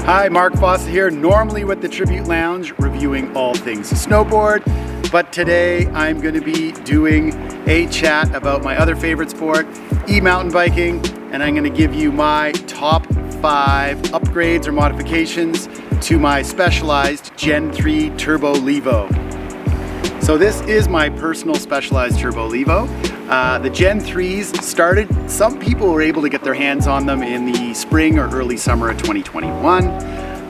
Hi, Mark Foss here, normally with the Tribute Lounge, reviewing all things snowboard, but today I'm going to be doing a chat about my other favorite sport, e-mountain biking, and I'm going to give you my top 5 upgrades or modifications to my Specialized Gen3 Turbo Levo. So this is my personal Specialized Turbo Levo. The Gen 3s started, some people were able to get their hands on them in the spring or early summer of 2021.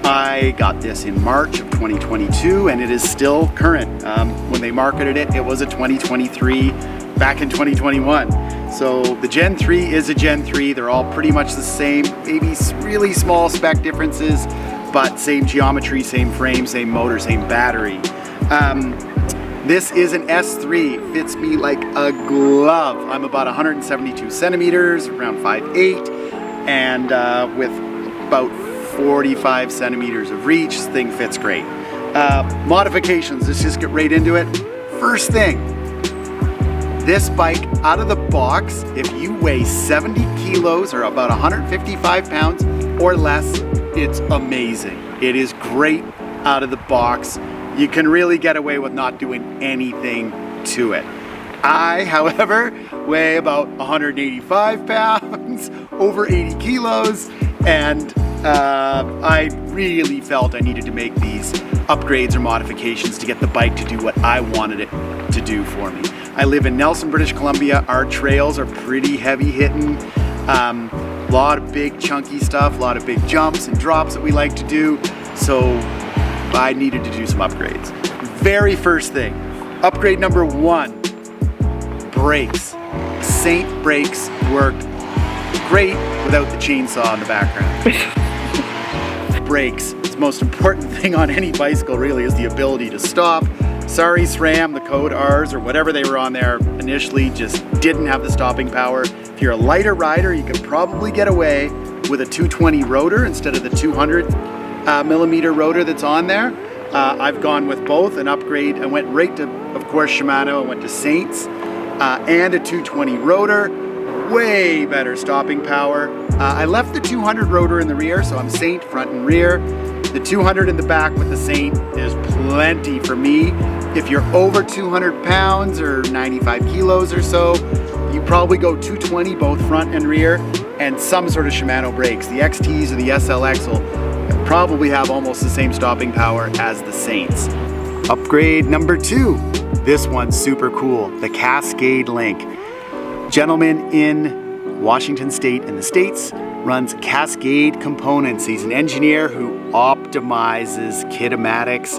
I got this in March of 2022 and it is still current. When they marketed it, it was a 2023 back in 2021. So the Gen 3 is a Gen 3. They're all pretty much the same, maybe really small spec differences, but same geometry, same frame, same motor, same battery. This is an S3, fits me like a glove. I'm about 172 centimeters, around 5'8", and with about 45 centimeters of reach, this thing fits great. Modifications, let's just get right into it. First thing, this bike out of the box, if you weigh 70 kilos or about 155 pounds or less, it's amazing. It is great out of the box. You can really get away with not doing anything to it. I, however, weigh about 185 pounds, over 80 kilos, and I really felt I needed to make these upgrades or modifications to get the bike to do what I wanted it to do for me. I live in Nelson, British Columbia. Our trails are pretty heavy hitting. A lot of big chunky stuff, a lot of big jumps and drops that we like to do. So I needed to do some upgrades. Very first thing, upgrade number 1, brakes. Saint brakes worked great without the chainsaw in the background. Brakes, the most important thing on any bicycle really is the ability to stop. Sorry SRAM, the code Rs or whatever they were on there initially just didn't have the stopping power. If you're a lighter rider, you could probably get away with a 220 rotor instead of the 200 millimeter rotor that's on there. I've gone with both, an upgrade. I went right to, of course, Shimano. I went to Saints and a 220 rotor. Way better stopping power. I left the 200 rotor in the rear, so I'm Saint front and rear. The 200 in the back with the Saint is plenty for me. If you're over 200 pounds or 95 kilos or so, you probably go 220 both front and rear, and some sort of Shimano brakes. The XTs or the SLX will probably have almost the same stopping power as the Saints. Upgrade number 2. This one's super cool, the Cascade Link. Gentleman in Washington State in the States runs Cascade Components. He's an engineer who optimizes kinematics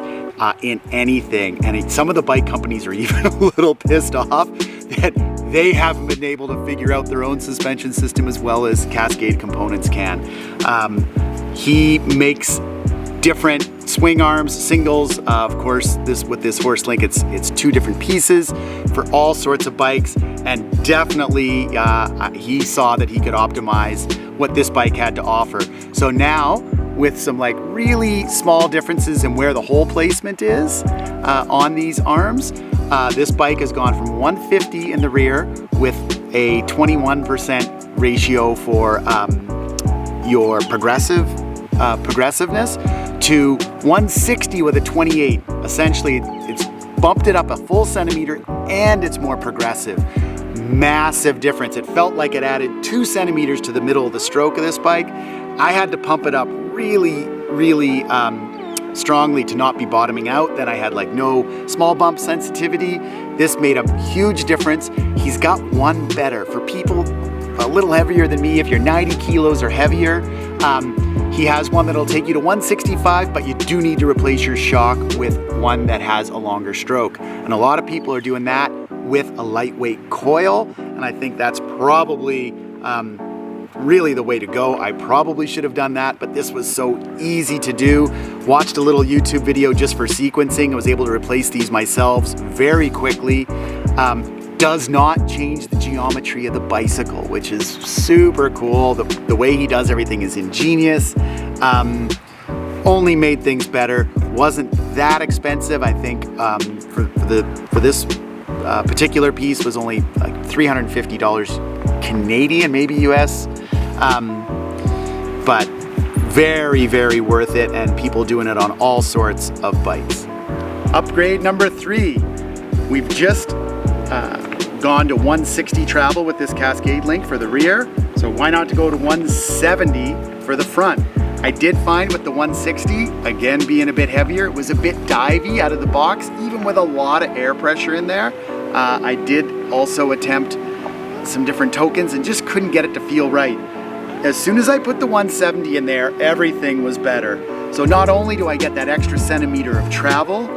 in anything. And some of the bike companies are even a little pissed off that they haven't been able to figure out their own suspension system as well as Cascade Components can. He makes different swing arms, singles. Of course, with this Horse Link, it's 2 different pieces for all sorts of bikes, and definitely he saw that he could optimize what this bike had to offer. So now, with some like really small differences in where the hole placement is on these arms, this bike has gone from 150 in the rear with a 21% ratio for your progressiveness to 160 with a 28. Essentially, it's bumped it up a full centimeter and it's more progressive. Massive difference. It felt like it added 2 centimeters to the middle of the stroke of this bike. I had to pump it up really strongly to not be bottoming out. Then I had like no small bump sensitivity. This made a huge difference. He's got one better for people a little heavier than me. If you're 90 kilos or heavier, he has one that'll take you to 165, but you do need to replace your shock with one that has a longer stroke. And a lot of people are doing that with a lightweight coil, and I think that's probably really the way to go. I probably should have done that, but this was so easy to do. Watched a little YouTube video just for sequencing. I was able to replace these myself very quickly. Does not change the geometry of the bicycle, which is super cool. The way he does everything is ingenious. Only made things better. Wasn't that expensive. I think for this particular piece was only like $350 Canadian, maybe US. But very, very worth it, and people doing it on all sorts of bikes. Upgrade number 3. We've just gone to 160 travel with this Cascade Link for the rear, so why not to go to 170 for the front? I did find with the 160, again being a bit heavier, it was a bit divey out of the box, even with a lot of air pressure in there. I did also attempt some different tokens and just couldn't get it to feel right. As soon as I put the 170 in there, everything was better. So not only do I get that extra centimeter of travel,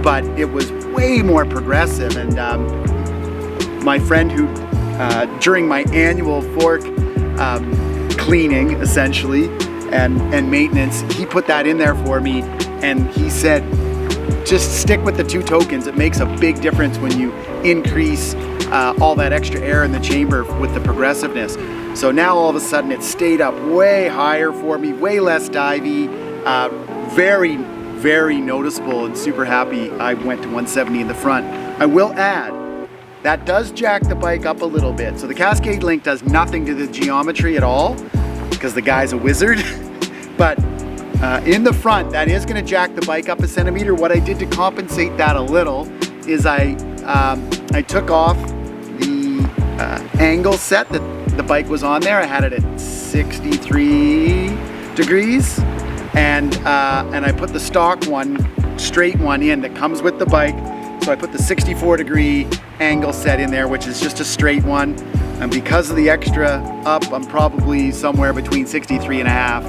but it was way more progressive. And my friend who, during my annual fork cleaning, essentially, and maintenance, he put that in there for me, and he said, just stick with the 2 tokens. It makes a big difference when you increase all that extra air in the chamber with the progressiveness. So now all of a sudden it stayed up way higher for me, way less divey, very, very noticeable, and super happy I went to 170 in the front. I will add, that does jack the bike up a little bit. So the Cascade Link does nothing to the geometry at all, because the guy's a wizard. But in the front, that is going to jack the bike up a centimeter. What I did to compensate that a little is I took off the angle set that the bike was on there. I had it at 63 degrees, and I put the stock one, straight one in that comes with the bike. So I put the 64-degree angle set in there, which is just a straight one. And because of the extra up, I'm probably somewhere between 63 and a half,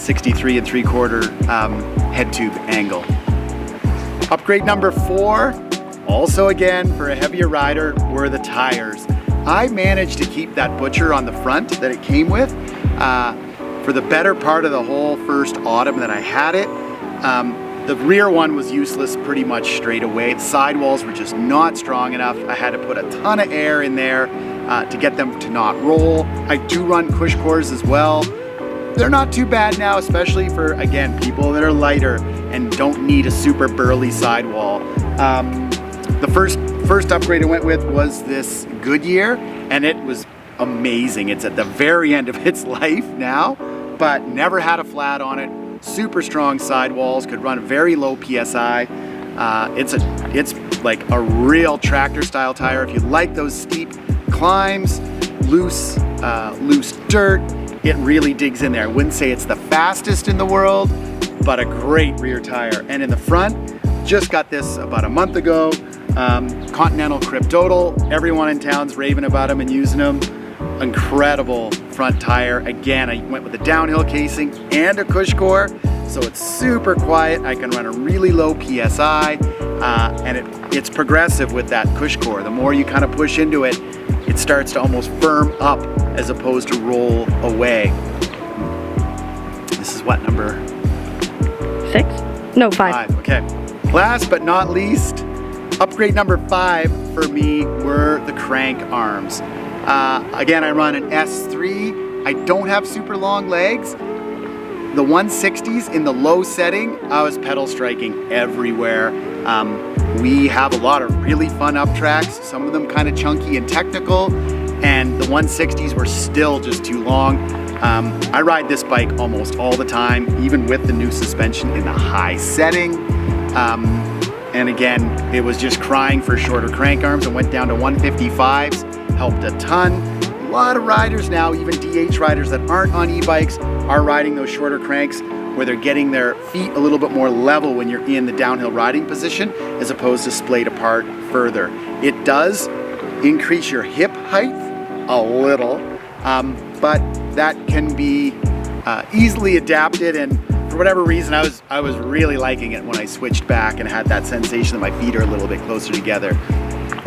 63 and 3/4 head tube angle. Upgrade number 4, also again for a heavier rider, were the tires. I managed to keep that Butcher on the front that it came with for the better part of the whole first autumn that I had it. The rear one was useless pretty much straight away. The sidewalls were just not strong enough. I had to put a ton of air in there to get them to not roll. I do run cush cores as well. They're not too bad now, especially for, again, people that are lighter and don't need a super burly sidewall. The first upgrade I went with was this Goodyear, and it was amazing. It's at the very end of its life now, but never had a flat on it. Super strong sidewalls, could run a very low PSI. It's like a real tractor style tire. If you like those steep climbs, loose dirt, it really digs in there. I wouldn't say it's the fastest in the world, but a great rear tire. And in the front, just got this about a month ago. Continental Cryptodal, everyone in town's raving about them and using them. Incredible front tire. Again, I went with a downhill casing and a cush core, so it's super quiet. I can run a really low PSI, and it's progressive with that cush core. The more you kind of push into it, it starts to almost firm up as opposed to roll away. This is what, number 6? No, 5. Okay. Last but not least, upgrade number 5 for me were the crank arms. Again, I run an S3. I don't have super long legs. The 160s in the low setting, I was pedal striking everywhere. We have a lot of really fun up tracks, some of them kind of chunky and technical, and the 160s were still just too long. I ride this bike almost all the time, even with the new suspension in the high setting. And again, it was just crying for shorter crank arms. I went down to 155s, helped a ton. A lot of riders now, even DH riders that aren't on e-bikes, are riding those shorter cranks where they're getting their feet a little bit more level when you're in the downhill riding position as opposed to splayed apart further. It does increase your hip height a little, but that can be easily adapted, and for whatever reason I was really liking it when I switched back and had that sensation that my feet are a little bit closer together.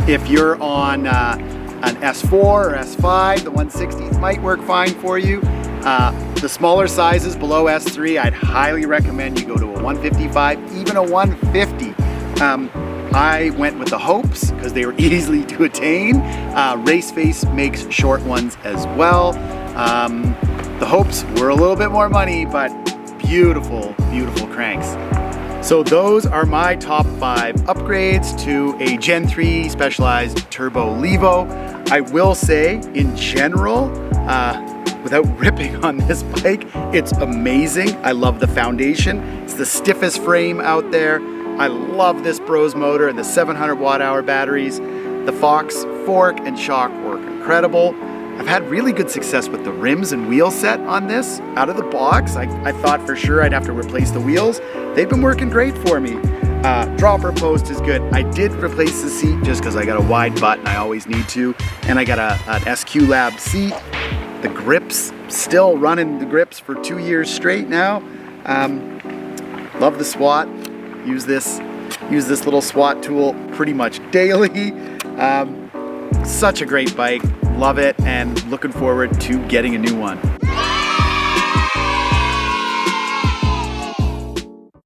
If you're on an S4 or S5, the 160s might work fine for you. The smaller sizes below S3, I'd highly recommend you go to a 155, even a 150. I went with the Hopes because they were easily to attain. Raceface makes short ones as well. The Hopes were a little bit more money, but beautiful, beautiful cranks. So those are my top 5 upgrades to a Gen 3 Specialized Turbo Levo. I will say, in general, without ripping on this bike, it's amazing. I love the foundation. It's the stiffest frame out there. I love this Bros motor and the 700 watt-hour batteries. The Fox fork and shock work incredible. I've had really good success with the rims and wheel set on this. Out of the box, I thought for sure I'd have to replace the wheels. They've been working great for me. Dropper post is good. I did replace the seat just because I got a wide butt and I always need to. And I got an SQ Lab seat. The grips, still running the grips for 2 years straight now. Love the SWAT. Use this little SWAT tool pretty much daily. Such a great bike. Love it and looking forward to getting a new one.